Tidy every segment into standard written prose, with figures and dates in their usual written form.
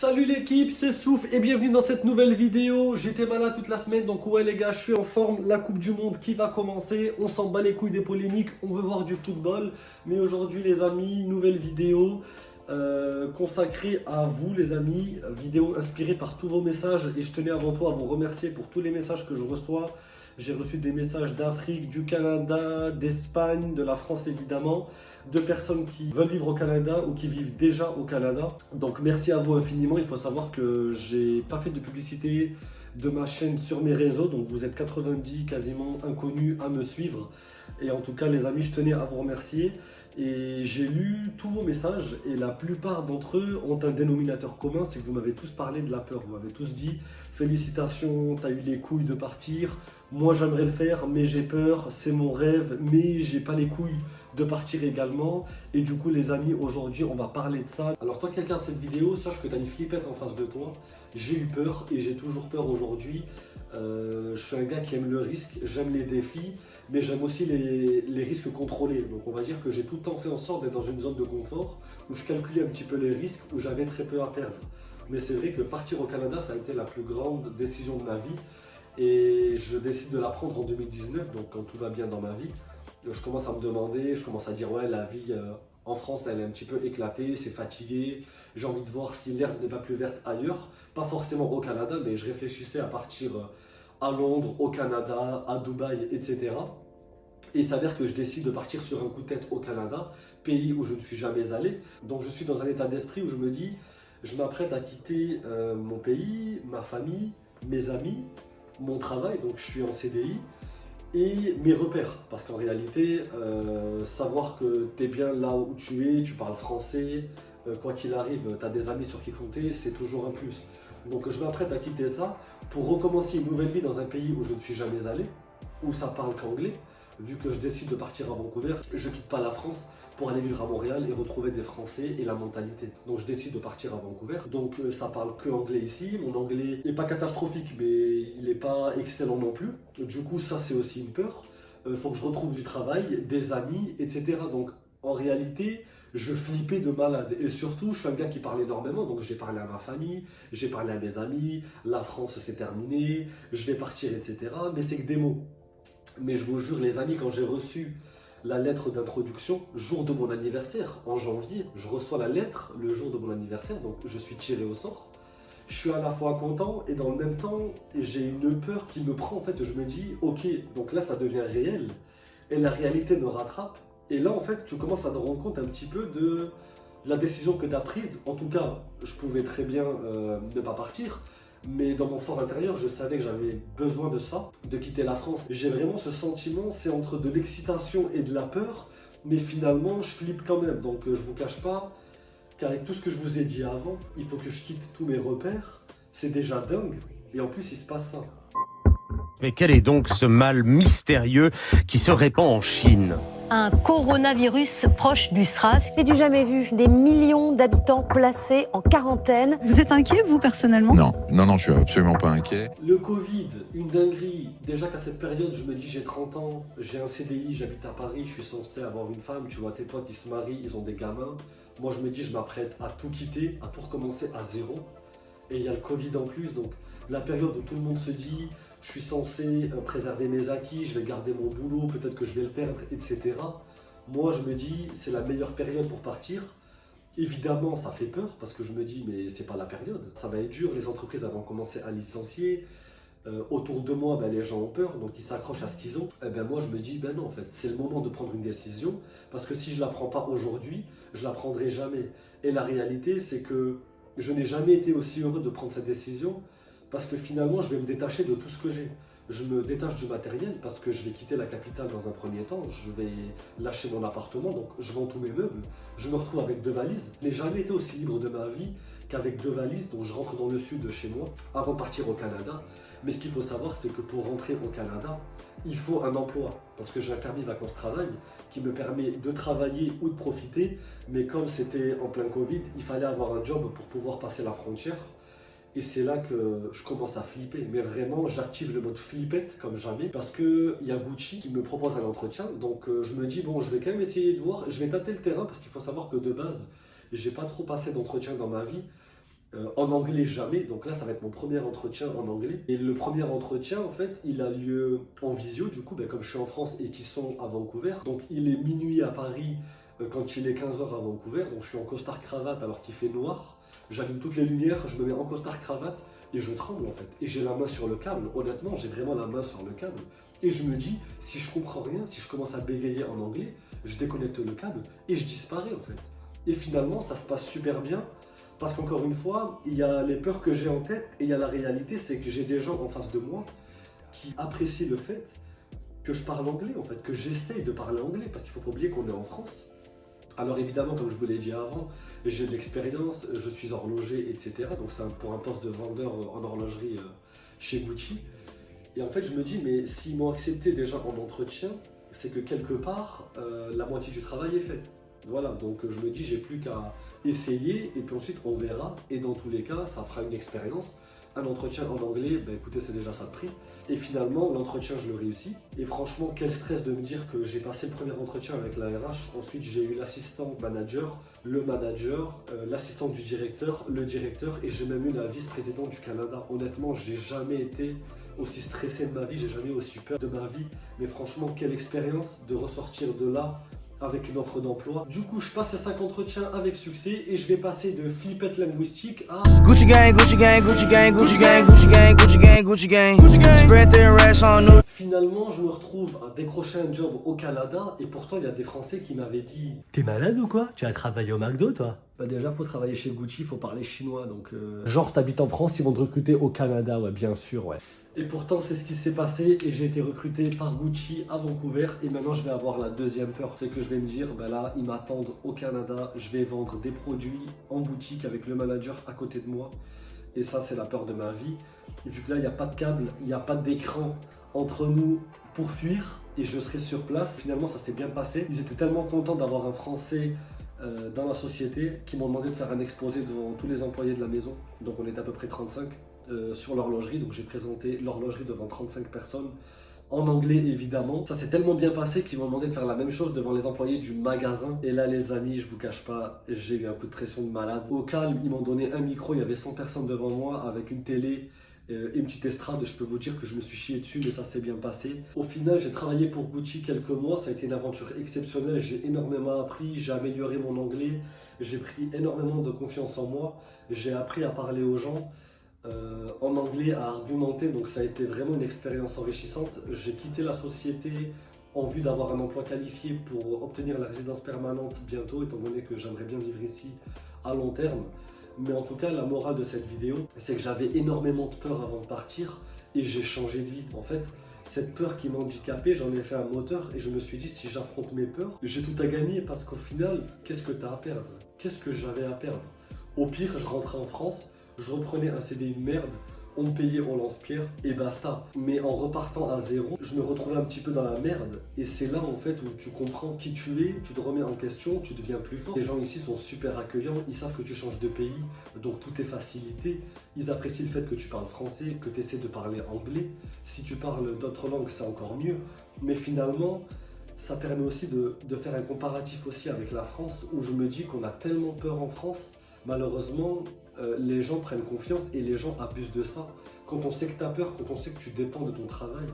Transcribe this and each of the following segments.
Salut l'équipe, c'est Souf et bienvenue dans cette nouvelle vidéo. J'étais malade toute la semaine, donc ouais les gars, je suis en forme. La Coupe du Monde qui va commencer, on s'en bat les couilles des polémiques, on veut voir du football. Mais aujourd'hui les amis, nouvelle vidéo consacrée à vous les amis. Vidéo inspirée par tous vos messages et je tenais avant tout à vous remercier pour tous les messages que je reçois. J'ai reçu des messages d'Afrique, du Canada, d'Espagne, de la France évidemment, de personnes qui veulent vivre au Canada ou qui vivent déjà au Canada. Donc merci à vous infiniment. Il faut savoir que j'ai pas fait de publicité de ma chaîne sur mes réseaux, donc vous êtes 90 quasiment inconnus à me suivre. Et en tout cas les amis, je tenais à vous remercier. Et j'ai lu tous vos messages et la plupart d'entre eux ont un dénominateur commun, c'est que vous m'avez tous parlé de la peur. Vous m'avez tous dit félicitations, t'as eu les couilles de partir. Moi j'aimerais le faire mais j'ai peur, c'est mon rêve mais j'ai pas les couilles de partir également. Et du coup les amis, aujourd'hui on va parler de ça. Alors toi qui regardes cette vidéo, sache que tu as une flippette en face de toi. J'ai eu peur et j'ai toujours peur aujourd'hui. Je suis un gars qui aime le risque, j'aime les défis, mais j'aime aussi les risques contrôlés. Donc on va dire que j'ai tout le temps fait en sorte d'être dans une zone de confort où je calculais un petit peu les risques, où j'avais très peu à perdre. Mais c'est vrai que partir au Canada, ça a été la plus grande décision de ma vie. Et je décide de la prendre en 2019, donc quand tout va bien dans ma vie. Je commence à me demander, je commence à dire ouais la vie en France elle est un petit peu éclatée, c'est fatigué. J'ai envie de voir si l'herbe n'est pas plus verte ailleurs. Pas forcément au Canada, mais je réfléchissais à partir à Londres, au Canada, à Dubaï, etc. Et il s'avère que je décide de partir sur un coup de tête au Canada, pays où je ne suis jamais allé. Donc je suis dans un état d'esprit où je me dis, je m'apprête à quitter mon pays, ma famille, mes amis, mon travail, donc je suis en CDI, et mes repères. Parce qu'en réalité, savoir que tu es bien là où tu es, tu parles français, quoi qu'il arrive, tu as des amis sur qui compter, c'est toujours un plus. Donc je m'apprête à quitter ça pour recommencer une nouvelle vie dans un pays où je ne suis jamais allé, où ça parle qu'anglais. Vu que je décide de partir à Vancouver, je quitte pas la France pour aller vivre à Montréal et retrouver des Français et la mentalité. Donc je décide de partir à Vancouver. Donc ça parle que anglais ici. Mon anglais n'est pas catastrophique, mais il n'est pas excellent non plus. Du coup, ça c'est aussi une peur. Faut que je retrouve du travail, des amis, etc. Donc en réalité, je flippais de malade. Et surtout, je suis un gars qui parle énormément. Donc j'ai parlé à ma famille, j'ai parlé à mes amis. La France c'est terminé, je vais partir, etc. Mais c'est que des mots. Mais je vous jure les amis, quand j'ai reçu la lettre d'introduction, jour de mon anniversaire, en janvier, je reçois la lettre le jour de mon anniversaire, donc je suis tiré au sort. Je suis à la fois content et dans le même temps, j'ai une peur qui me prend en fait. Je me dis, ok, donc là ça devient réel et la réalité me rattrape. Et là en fait, tu commences à te rendre compte un petit peu de la décision que tu as prise. En tout cas, je pouvais très bien ne pas partir. Mais dans mon fort intérieur, je savais que j'avais besoin de ça, de quitter la France. J'ai vraiment ce sentiment, c'est entre de l'excitation et de la peur, mais finalement, je flippe quand même. Donc je vous cache pas qu'avec tout ce que je vous ai dit avant, il faut que je quitte tous mes repères. C'est déjà dingue, et en plus, il se passe ça. Mais quel est donc ce mal mystérieux qui se répand en Chine ? Un coronavirus proche du SRAS. C'est du jamais vu, des millions d'habitants placés en quarantaine. Vous êtes inquiet, vous, personnellement ? Non, je suis absolument pas inquiet. Le Covid, une dinguerie. Déjà qu'à cette période, je me dis j'ai 30 ans, j'ai un CDI, j'habite à Paris, je suis censé avoir une femme, tu vois, tes potes, ils se marient, ils ont des gamins. Moi, je me dis, je m'apprête à tout quitter, à tout recommencer à zéro. Et il y a le Covid en plus, donc la période où tout le monde se dit je suis censé préserver mes acquis, je vais garder mon boulot, peut-être que je vais le perdre, etc. Moi, je me dis, c'est la meilleure période pour partir. Évidemment, ça fait peur parce que je me dis, mais c'est pas la période. Ça va être dur, les entreprises vont commencer à licencier. Autour de moi, les gens ont peur, donc ils s'accrochent à ce qu'ils ont. Moi, je me dis, non, en fait, c'est le moment de prendre une décision parce que si je la prends pas aujourd'hui, je la prendrai jamais. Et la réalité, c'est que je n'ai jamais été aussi heureux de prendre cette décision. Parce que finalement, je vais me détacher de tout ce que j'ai. Je me détache du matériel parce que je vais quitter la capitale dans un premier temps. Je vais lâcher mon appartement, donc je vends tous mes meubles. Je me retrouve avec 2 valises. Je n'ai jamais été aussi libre de ma vie qu'avec 2 valises. Donc je rentre dans le sud de chez moi avant de partir au Canada. Mais ce qu'il faut savoir, c'est que pour rentrer au Canada, il faut un emploi. Parce que j'ai un permis vacances-travail qui me permet de travailler ou de profiter. Mais comme c'était en plein Covid, il fallait avoir un job pour pouvoir passer la frontière. Et c'est là que je commence à flipper. Mais vraiment, j'active le mode flippette comme jamais. Parce qu'il y a Gucci qui me propose un entretien. Donc je me dis, bon, je vais quand même essayer de voir. Je vais tâter le terrain parce qu'il faut savoir que de base, j'ai pas trop passé d'entretien dans ma vie. En anglais, jamais. Donc là, ça va être mon premier entretien en anglais. Et le premier entretien, en fait, il a lieu en visio, du coup, comme je suis en France et qu'ils sont à Vancouver. Donc il est minuit à Paris quand il est 15h à Vancouver. Donc je suis en costard-cravate alors qu'il fait noir. J'allume toutes les lumières, je me mets en costard-cravate et je tremble en fait. Et j'ai la main sur le câble. Honnêtement, j'ai vraiment la main sur le câble. Et je me dis, si je comprends rien, si je commence à bégayer en anglais, je déconnecte le câble et je disparais en fait. Et finalement, ça se passe super bien. Parce qu'encore une fois, il y a les peurs que j'ai en tête et il y a la réalité, c'est que j'ai des gens en face de moi qui apprécient le fait que je parle anglais, en fait, que j'essaye de parler anglais, parce qu'il ne faut pas oublier qu'on est en France. Alors évidemment, comme je vous l'ai dit avant, j'ai de l'expérience, je suis horloger, etc. Donc c'est pour un poste de vendeur en horlogerie chez Gucci. Et en fait, je me dis, mais s'ils m'ont accepté déjà en entretien, c'est que quelque part, la moitié du travail est fait. Voilà, donc je me dis, j'ai plus qu'à essayer et puis ensuite on verra. Et dans tous les cas, ça fera une expérience. Un entretien en anglais, ben écoutez, c'est déjà ça de prix. Et finalement, l'entretien, je le réussis. Et franchement, quel stress de me dire que j'ai passé le premier entretien avec la RH. Ensuite, j'ai eu l'assistant manager, le manager, l'assistant du directeur, le directeur et j'ai même eu la vice-présidente du Canada. Honnêtement, j'ai jamais été aussi stressé de ma vie, j'ai jamais eu aussi peur de ma vie. Mais franchement, quelle expérience de ressortir de là avec une offre d'emploi. Du coup, je passe ces 5 entretiens avec succès et je vais passer de flippette linguistique à Gucci gang, Gucci gang, Gucci gang, Gucci gang, Gucci gang, Gucci gang, Gucci gang, Gucci gang. Spread their rest on nous. Finalement, je me retrouve à décrocher un job au Canada et pourtant, il y a des Français qui m'avaient dit « T'es malade ou quoi? Tu as travaillé au McDo, toi ?» Bah déjà, faut travailler chez Gucci, faut parler chinois, donc... Genre, t'habites en France, ils vont te recruter au Canada, ouais, bien sûr, ouais. Et pourtant, c'est ce qui s'est passé et j'ai été recruté par Gucci à Vancouver et maintenant, je vais avoir la deuxième peur. C'est que je vais me dire, bah là, ils m'attendent au Canada, je vais vendre des produits en boutique avec le manager à côté de moi. Et ça, c'est la peur de ma vie. Et vu que là, il n'y a pas de câble, il n'y a pas d'écran entre nous pour fuir et je serai sur place. Finalement, ça s'est bien passé. Ils étaient tellement contents d'avoir un Français dans la société qu'ils m'ont demandé de faire un exposé devant tous les employés de la maison. Donc, on était à peu près 35 sur l'horlogerie. Donc, j'ai présenté l'horlogerie devant 35 personnes. En anglais, évidemment. Ça s'est tellement bien passé qu'ils m'ont demandé de faire la même chose devant les employés du magasin. Et là, les amis, je vous cache pas, j'ai eu un coup de pression de malade. Au calme, ils m'ont donné un micro. Il y avait 100 personnes devant moi avec une télé et une petite estrade. Je peux vous dire que je me suis chié dessus, mais ça s'est bien passé. Au final, j'ai travaillé pour Gucci quelques mois. Ça a été une aventure exceptionnelle. J'ai énormément appris. J'ai amélioré mon anglais. J'ai pris énormément de confiance en moi. J'ai appris à parler aux gens. En anglais à argumenter, donc ça a été vraiment une expérience enrichissante. J'ai quitté la société en vue d'avoir un emploi qualifié pour obtenir la résidence permanente bientôt, étant donné que j'aimerais bien vivre ici à long terme. Mais en tout cas, la morale de cette vidéo, c'est que j'avais énormément de peur avant de partir et j'ai changé de vie. En fait, cette peur qui m'handicapait, j'en ai fait un moteur et je me suis dit, si j'affronte mes peurs, j'ai tout à gagner parce qu'au final, qu'est-ce que tu as à perdre? Qu'est-ce que j'avais à perdre? Au pire, je rentrais en France, je reprenais un CDI de merde, on me payait au lance-pierre et basta. Mais en repartant à zéro, je me retrouvais un petit peu dans la merde. Et c'est là en fait où tu comprends qui tu es, tu te remets en question, tu deviens plus fort. Les gens ici sont super accueillants, ils savent que tu changes de pays, donc tout est facilité. Ils apprécient le fait que tu parles français, que tu essaies de parler anglais. Si tu parles d'autres langues, c'est encore mieux. Mais finalement, ça permet aussi de faire un comparatif aussi avec la France, où je me dis qu'on a tellement peur en France. Malheureusement, les gens prennent confiance et les gens abusent de ça. Quand on sait que tu as peur, quand on sait que tu dépends de ton travail,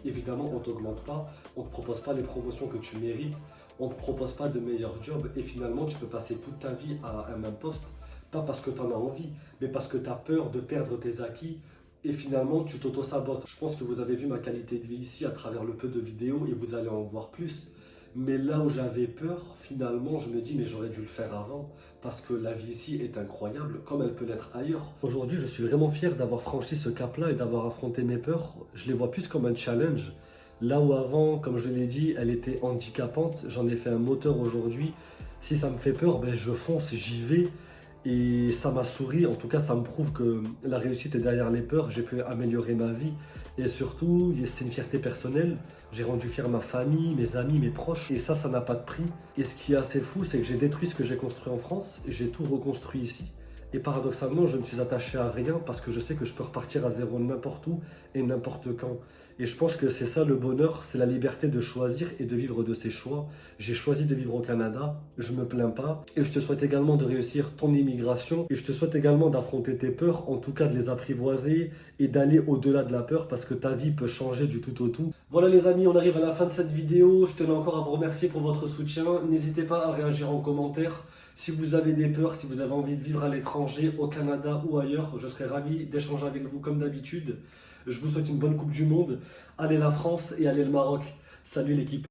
évidemment, on ne t'augmente pas, on ne te propose pas les promotions que tu mérites, on ne te propose pas de meilleurs jobs et finalement, tu peux passer toute ta vie à un même poste, pas parce que tu en as envie, mais parce que tu as peur de perdre tes acquis et finalement, tu t'auto-sabotes. Je pense que vous avez vu ma qualité de vie ici à travers le peu de vidéos et vous allez en voir plus. Mais là où j'avais peur, finalement, je me dis, mais j'aurais dû le faire avant, parce que la vie ici est incroyable, comme elle peut l'être ailleurs. Aujourd'hui, je suis vraiment fier d'avoir franchi ce cap-là et d'avoir affronté mes peurs. Je les vois plus comme un challenge. Là où avant, comme je l'ai dit, elle était handicapante, j'en ai fait un moteur aujourd'hui. Si ça me fait peur, ben je fonce, j'y vais. Et ça m'a souri, en tout cas ça me prouve que la réussite est derrière les peurs, j'ai pu améliorer ma vie et surtout c'est une fierté personnelle, j'ai rendu fier ma famille, mes amis, mes proches et ça n'a pas de prix. Et ce qui est assez fou c'est que j'ai détruit ce que j'ai construit en France et j'ai tout reconstruit ici. Et paradoxalement, je ne suis attaché à rien parce que je sais que je peux repartir à zéro n'importe où et n'importe quand. Et je pense que c'est ça le bonheur, c'est la liberté de choisir et de vivre de ses choix. J'ai choisi de vivre au Canada, je me plains pas. Et je te souhaite également de réussir ton immigration. Et je te souhaite également d'affronter tes peurs, en tout cas de les apprivoiser et d'aller au-delà de la peur parce que ta vie peut changer du tout au tout. Voilà les amis, on arrive à la fin de cette vidéo. Je tenais encore à vous remercier pour votre soutien. N'hésitez pas à réagir en commentaire. Si vous avez des peurs, si vous avez envie de vivre à l'étranger, au Canada ou ailleurs, je serai ravi d'échanger avec vous comme d'habitude. Je vous souhaite une bonne Coupe du Monde. Allez la France et allez le Maroc. Salut l'équipe.